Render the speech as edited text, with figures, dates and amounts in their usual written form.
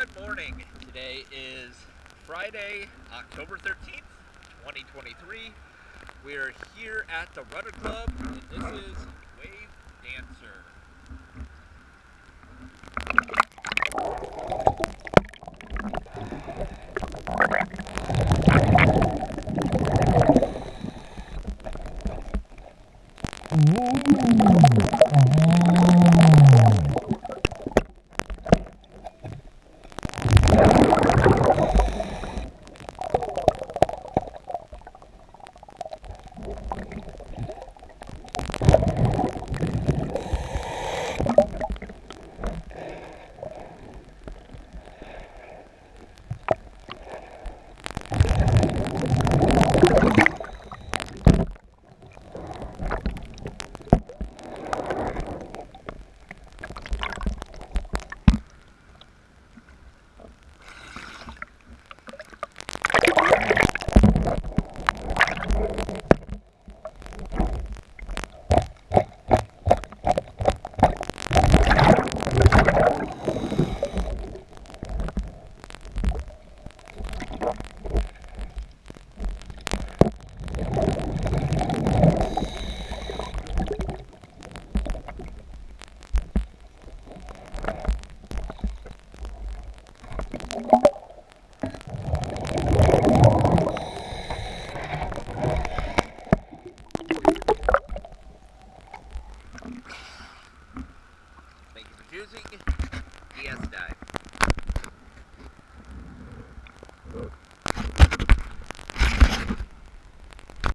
Good morning. Today is Friday, October 13th, 2023. We are here at the Rudder Club, and this is Wave Dancer.